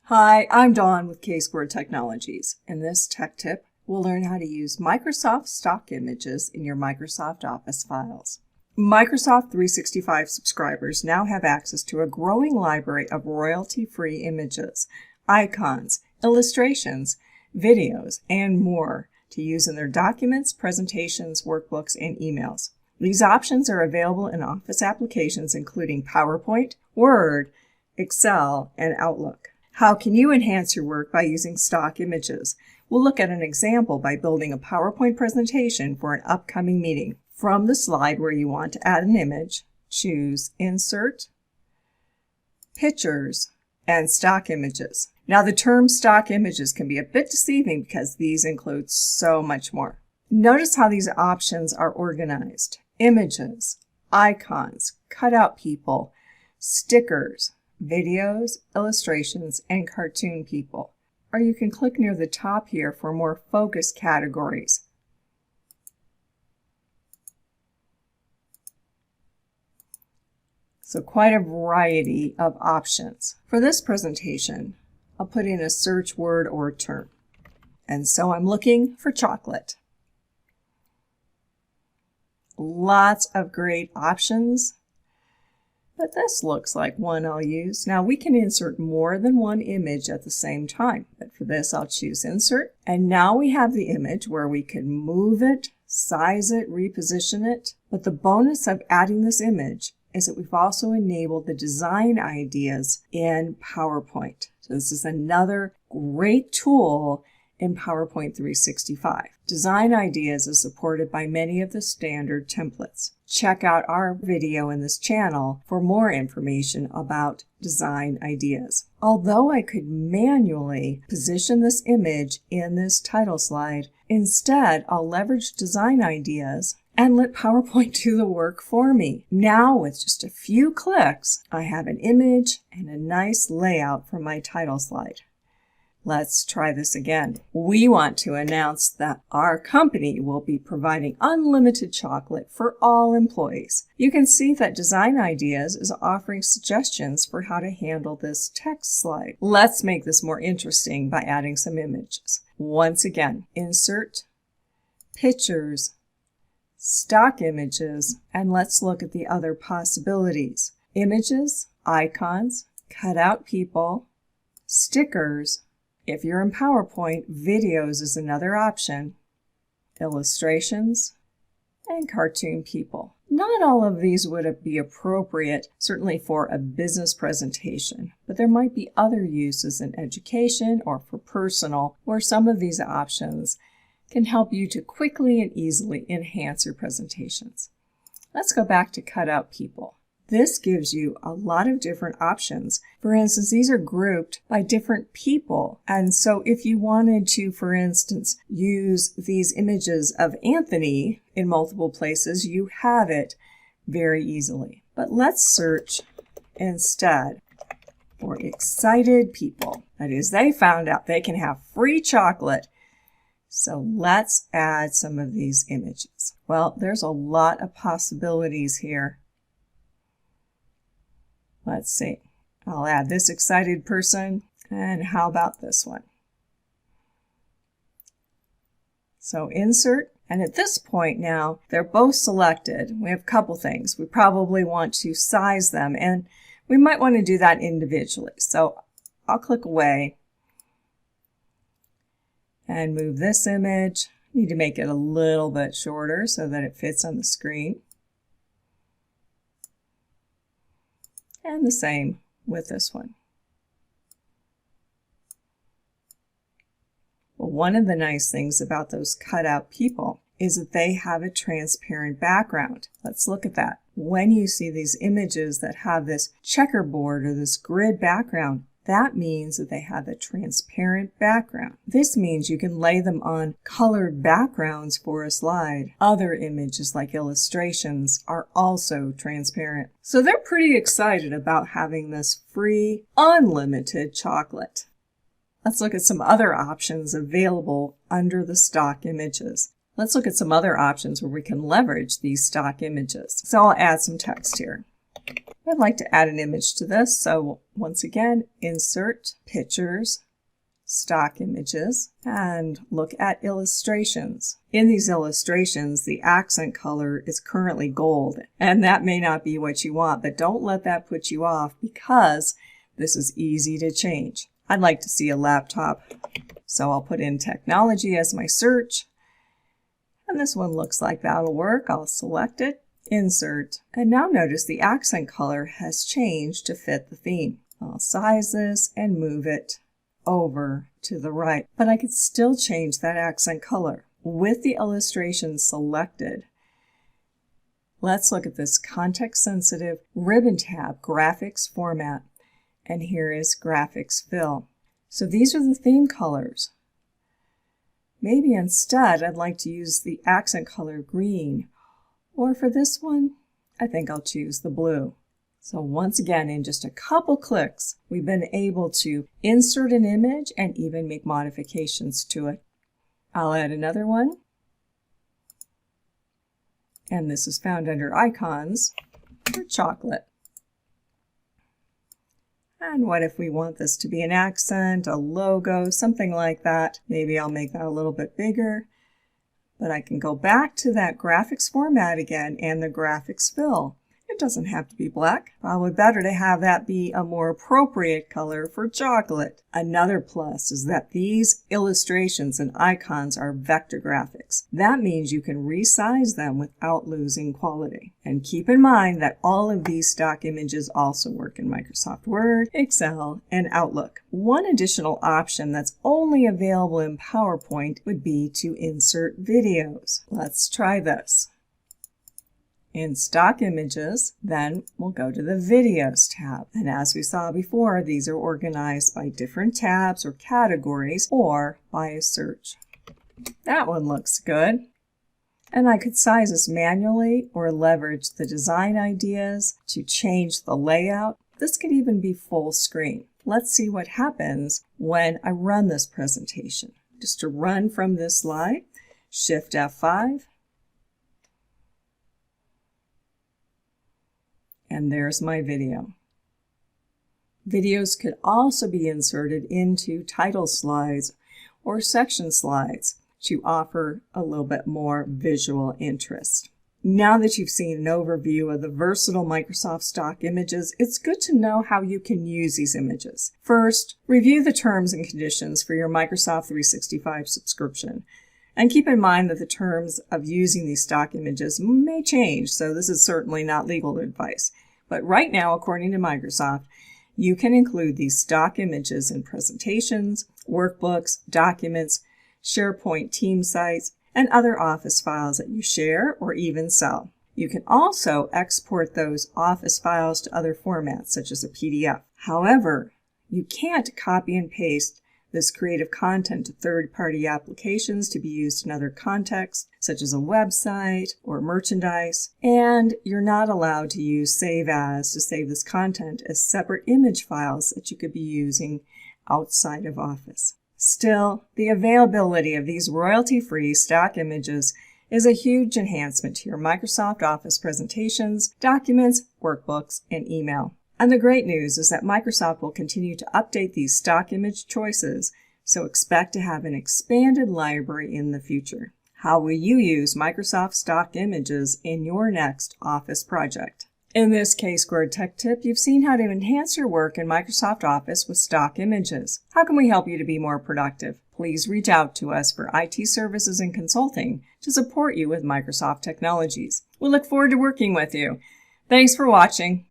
Hi, I'm Dawn with K-Squared Technologies. In this tech tip, we'll learn how to use Microsoft stock images in your Microsoft Office files. Microsoft 365 subscribers now have access to a growing library of royalty-free images, icons, illustrations, videos, and more to use in their documents, presentations, workbooks, and emails. These options are available in Office applications including PowerPoint, Word, Excel, and Outlook. How can you enhance your work by using stock images? We'll look at an example by building a PowerPoint presentation for an upcoming meeting. From the slide where you want to add an image, choose Insert, Pictures, and Stock Images. Now the term stock images can be a bit deceiving because these include so much more. Notice how these options are organized. Images, icons, cutout people, stickers, videos, illustrations, and cartoon people. Or you can click near the top here for more focused categories. So quite a variety of options. For this presentation, I'll put in a search word or term. And so I'm looking for chocolate. Lots of great options. But this looks like one I'll use. Now we can insert more than one image at the same time. But for this I'll choose Insert. And now we have the image where we can move it, size it, reposition it. But the bonus of adding this image is that we've also enabled the design ideas in PowerPoint. So this is another great tool in PowerPoint 365. Design Ideas is supported by many of the standard templates. Check out our video in this channel for more information about Design Ideas. Although I could manually position this image in this title slide, instead I'll leverage Design Ideas and let PowerPoint do the work for me. Now with just a few clicks, I have an image and a nice layout for my title slide. Let's try this again. We want to announce that our company will be providing unlimited chocolate for all employees. You can see that Design Ideas is offering suggestions for how to handle this text slide. Let's make this more interesting by adding some images. Once again, Insert, Pictures, Stock Images, and let's look at the other possibilities. Images, icons, cutout people, stickers. If you're in PowerPoint, videos is another option, illustrations, and cartoon people. Not all of these would be appropriate, certainly for a business presentation, but there might be other uses in education or for personal, where some of these options can help you to quickly and easily enhance your presentations. Let's go back to cutout people. This gives you a lot of different options. For instance, these are grouped by different people. And so if you wanted to, for instance, use these images of Anthony in multiple places, you have it very easily. But let's search instead for excited people. That is, they found out they can have free chocolate. So let's add some of these images. Well, there's a lot of possibilities here. Let's see. I'll add this excited person, and how about this one? So Insert, and at this point now, they're both selected. We have a couple things. We probably want to size them, and we might want to do that individually. So I'll click Away and move this image. Need to make it a little bit shorter so that it fits on the screen. And the same with this one. Well, one of the nice things about those cutout people is that they have a transparent background. Let's look at that. When you see these images that have this checkerboard or this grid background, that means that they have a transparent background. This means you can lay them on colored backgrounds for a slide. Other images like illustrations are also transparent. So they're pretty excited about having this free, unlimited chocolate. Let's look at some other options available under the stock images. Let's look at some other options where we can leverage these stock images. So I'll add some text here. I'd like to add an image to this, so once again, Insert, Pictures, Stock Images, and look at Illustrations. In these illustrations, the accent color is currently gold, and that may not be what you want, but don't let that put you off because this is easy to change. I'd like to see a laptop, so I'll put in technology as my search, and this one looks like that'll work. I'll select it, Insert, and now notice the accent color has changed to fit the theme. I'll size this and move it over to the right, but I could still change that accent color. With the illustration selected, let's look at this context-sensitive ribbon tab, Graphics Format, and here is Graphics Fill. So these are the theme colors. Maybe instead I'd like to use the accent color green, or for this one, I think I'll choose the blue. So once again, in just a couple clicks, we've been able to insert an image and even make modifications to it. I'll add another one. And this is found under Icons for chocolate. And what if we want this to be an accent, a logo, something like that? Maybe I'll make that a little bit bigger. But I can go back to that graphics format again and the graphics fill. It doesn't have to be black. Probably better to have that be a more appropriate color for chocolate. Another plus is that these illustrations and icons are vector graphics. That means you can resize them without losing quality. And keep in mind that all of these stock images also work in Microsoft Word, Excel, and Outlook. One additional option that's only available in PowerPoint would be to insert videos. Let's try this. In Stock Images, then we'll go to the Videos tab. And as we saw before, these are organized by different tabs or categories or by a search. That one looks good. And I could size this manually or leverage the design ideas to change the layout. This could even be full screen. Let's see what happens when I run this presentation. Just to run from this slide, Shift F5. And there's my video. Videos could also be inserted into title slides or section slides to offer a little bit more visual interest. Now that you've seen an overview of the versatile Microsoft stock images, it's good to know how you can use these images. First, review the terms and conditions for your Microsoft 365 subscription. And keep in mind that the terms of using these stock images may change, so this is certainly not legal advice. But right now, according to Microsoft, you can include these stock images in presentations, workbooks, documents, SharePoint team sites, and other Office files that you share or even sell. You can also export those Office files to other formats, such as a PDF. However, you can't copy and paste this creative content to third-party applications to be used in other contexts, such as a website or merchandise, and you're not allowed to use Save As to save this content as separate image files that you could be using outside of Office. Still, the availability of these royalty-free stock images is a huge enhancement to your Microsoft Office presentations, documents, workbooks, and email. And the great news is that Microsoft will continue to update these stock image choices, so expect to have an expanded library in the future. How will you use Microsoft stock images in your next Office project? In this K-Squared Tech Tip, you've seen how to enhance your work in Microsoft Office with stock images. How can we help you to be more productive? Please reach out to us for IT services and consulting to support you with Microsoft technologies. We look forward to working with you. Thanks for watching.